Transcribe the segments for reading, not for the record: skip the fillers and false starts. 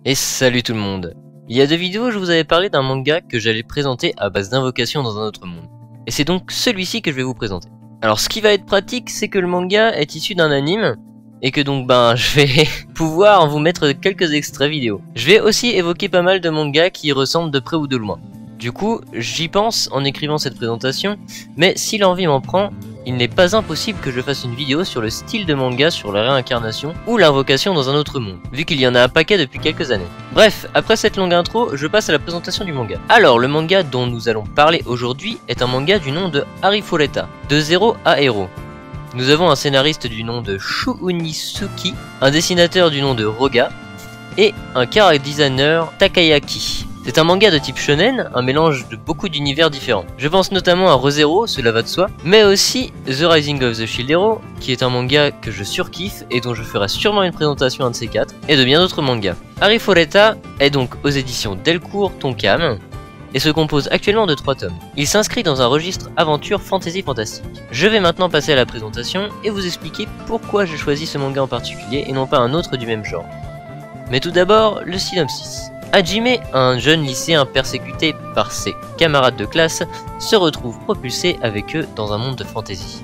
Et salut tout le monde. Il y a 2 vidéos, je vous avais parlé d'un manga que j'allais présenter à base d'invocations dans un autre monde. Et c'est donc celui-ci que je vais vous présenter. Alors ce qui va être pratique, c'est que le manga est issu d'un anime, et que donc je vais pouvoir vous mettre quelques extraits vidéo. Je vais aussi évoquer pas mal de mangas qui y ressemblent de près ou de loin. Du coup, j'y pense en écrivant cette présentation, mais si l'envie m'en prend, il n'est pas impossible que je fasse une vidéo sur le style de manga sur la réincarnation ou l'invocation dans un autre monde, vu qu'il y en a un paquet depuis quelques années. Bref, après cette longue intro, je passe à la présentation du manga. Alors, le manga dont nous allons parler aujourd'hui est un manga du nom de Arifureta, de 0 à Hero. Nous avons un scénariste du nom de Shu Unisuki, un dessinateur du nom de Roga, et un character designer Takayaki. C'est un manga de type shonen, un mélange de beaucoup d'univers différents. Je pense notamment à Re:Zero, cela va de soi, mais aussi The Rising of the Shield Hero, qui est un manga que je surkiffe et dont je ferai sûrement une présentation un de ces 4, et de bien d'autres mangas. Arifureta est donc aux éditions Delcourt Tonkam, et se compose actuellement de 3 tomes. Il s'inscrit dans un registre aventure fantasy fantastique. Je vais maintenant passer à la présentation et vous expliquer pourquoi j'ai choisi ce manga en particulier et non pas un autre du même genre. Mais tout d'abord, le synopsis. Hajime, un jeune lycéen persécuté par ses camarades de classe, se retrouve propulsé avec eux dans un monde de fantasy.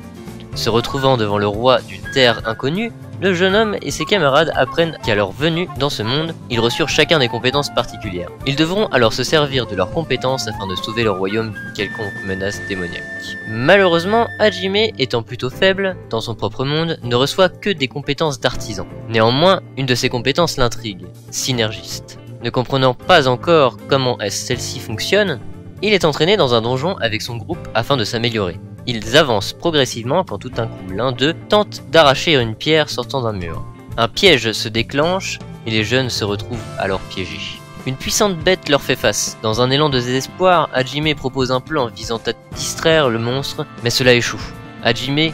Se retrouvant devant le roi d'une terre inconnue, le jeune homme et ses camarades apprennent qu'à leur venue dans ce monde, ils reçurent chacun des compétences particulières. Ils devront alors se servir de leurs compétences afin de sauver leur royaume d'une quelconque menace démoniaque. Malheureusement, Hajime, étant plutôt faible dans son propre monde, ne reçoit que des compétences d'artisan. Néanmoins, une de ses compétences l'intrigue, synergiste. Ne comprenant pas encore comment celle-ci fonctionne, il est entraîné dans un donjon avec son groupe afin de s'améliorer. Ils avancent progressivement quand tout d'un coup l'un d'eux tente d'arracher une pierre sortant d'un mur. Un piège se déclenche et les jeunes se retrouvent alors piégés. Une puissante bête leur fait face. Dans un élan de désespoir, Hajime propose un plan visant à distraire le monstre, mais cela échoue. Hajime,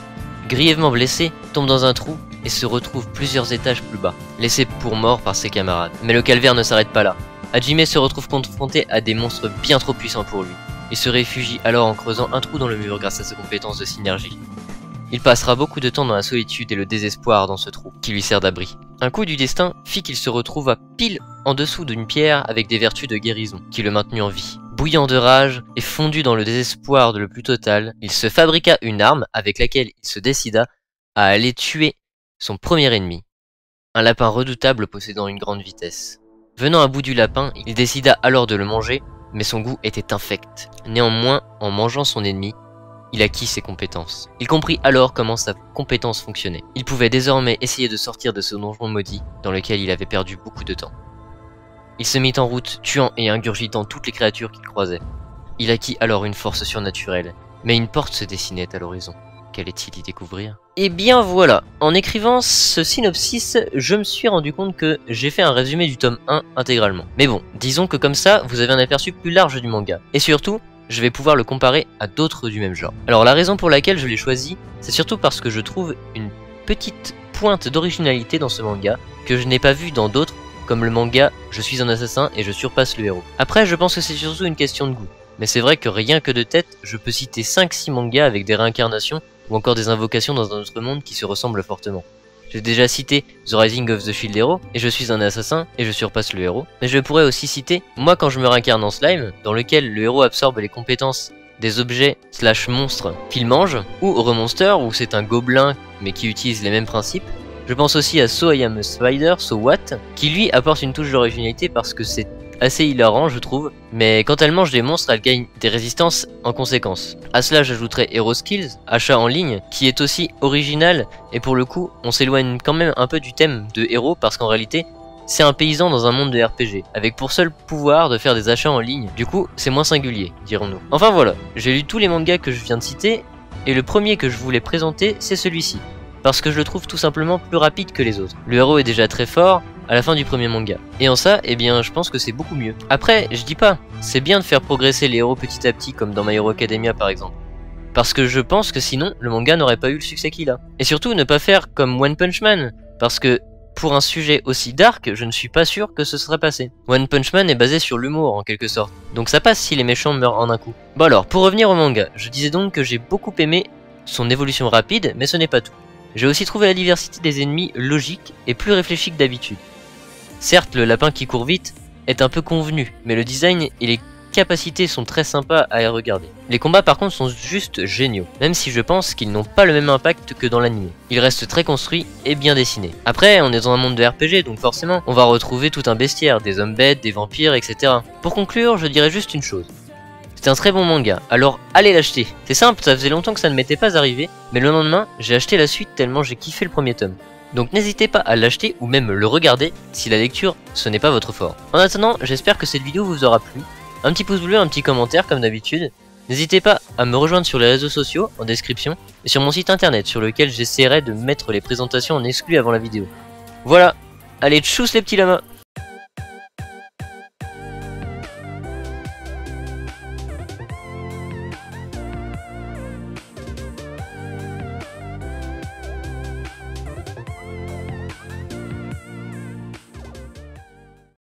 grièvement blessé, tombe dans un trou et se retrouve plusieurs étages plus bas, laissé pour mort par ses camarades. Mais le calvaire ne s'arrête pas là. Hajime se retrouve confronté à des monstres bien trop puissants pour lui. Il se réfugie alors en creusant un trou dans le mur grâce à ses compétences de synergie. Il passera beaucoup de temps dans la solitude et le désespoir dans ce trou, qui lui sert d'abri. Un coup du destin fit qu'il se retrouva pile en dessous d'une pierre avec des vertus de guérison, qui le maintenuent en vie. Bouillant de rage et fondu dans le désespoir de le plus total, il se fabriqua une arme avec laquelle il se décida à aller tuer son premier ennemi, un lapin redoutable possédant une grande vitesse. Venant à bout du lapin, il décida alors de le manger, mais son goût était infect. Néanmoins, en mangeant son ennemi, il acquit ses compétences. Il comprit alors comment sa compétence fonctionnait. Il pouvait désormais essayer de sortir de ce donjon maudit dans lequel il avait perdu beaucoup de temps. Il se mit en route, tuant et ingurgitant toutes les créatures qu'il croisait. Il acquit alors une force surnaturelle, mais une porte se dessinait à l'horizon. Qu'allait-il y découvrir? Eh bien voilà, en écrivant ce synopsis, je me suis rendu compte que j'ai fait un résumé du tome 1 intégralement. Mais bon, disons que comme ça, vous avez un aperçu plus large du manga. Et surtout, je vais pouvoir le comparer à d'autres du même genre. Alors la raison pour laquelle je l'ai choisi, c'est surtout parce que je trouve une petite pointe d'originalité dans ce manga que je n'ai pas vu dans d'autres, comme le manga « Je suis un assassin et je surpasse le héros ». Après, je pense que c'est surtout une question de goût. Mais c'est vrai que rien que de tête, je peux citer 5-6 mangas avec des réincarnations ou encore des invocations dans un autre monde qui se ressemblent fortement. J'ai déjà cité The Rising of the Shield Hero, et je suis un assassin, et je surpasse le héros. Mais je pourrais aussi citer Moi quand je me réincarne en slime, dans lequel le héros absorbe les compétences des objets / monstres qu'il mange, ou Remonster, où c'est un gobelin mais qui utilise les mêmes principes. Je pense aussi à So I Am a Spider, So What, qui lui apporte une touche d'originalité parce que c'est assez hilarant je trouve, mais quand elle mange des monstres, elle gagne des résistances en conséquence. À cela j'ajouterai Hero Skills, achat en ligne, qui est aussi original, et pour le coup on s'éloigne quand même un peu du thème de héros parce qu'en réalité c'est un paysan dans un monde de RPG, avec pour seul pouvoir de faire des achats en ligne, du coup c'est moins singulier, dirons-nous. Enfin voilà, j'ai lu tous les mangas que je viens de citer, et le premier que je voulais présenter c'est celui-ci, parce que je le trouve tout simplement plus rapide que les autres. Le héros est déjà très fort à la fin du premier manga. Et en ça, eh bien, je pense que c'est beaucoup mieux. Après, je dis pas, c'est bien de faire progresser les héros petit à petit, comme dans My Hero Academia par exemple. Parce que je pense que sinon, le manga n'aurait pas eu le succès qu'il a. Et surtout, ne pas faire comme One Punch Man, parce que pour un sujet aussi dark, je ne suis pas sûr que ce serait passé. One Punch Man est basé sur l'humour en quelque sorte, donc ça passe si les méchants meurent en un coup. Bon alors, pour revenir au manga, je disais donc que j'ai beaucoup aimé son évolution rapide, mais ce n'est pas tout. J'ai aussi trouvé la diversité des ennemis logique et plus réfléchie que d'habitude. Certes, le lapin qui court vite est un peu convenu, mais le design et les capacités sont très sympas à y regarder. Les combats par contre sont juste géniaux, même si je pense qu'ils n'ont pas le même impact que dans l'anime. Ils restent très construits et bien dessinés. Après, on est dans un monde de RPG, donc forcément, on va retrouver tout un bestiaire, des hommes bêtes, des vampires, etc. Pour conclure, je dirais juste une chose. C'est un très bon manga, alors allez l'acheter. C'est simple, ça faisait longtemps que ça ne m'était pas arrivé, mais le lendemain, j'ai acheté la suite tellement j'ai kiffé le premier tome. Donc n'hésitez pas à l'acheter ou même le regarder si la lecture ce n'est pas votre fort. En attendant, j'espère que cette vidéo vous aura plu. Un petit pouce bleu, un petit commentaire comme d'habitude. N'hésitez pas à me rejoindre sur les réseaux sociaux en description et sur mon site internet sur lequel j'essaierai de mettre les présentations en exclu avant la vidéo. Voilà, allez tchuss les petits lamas.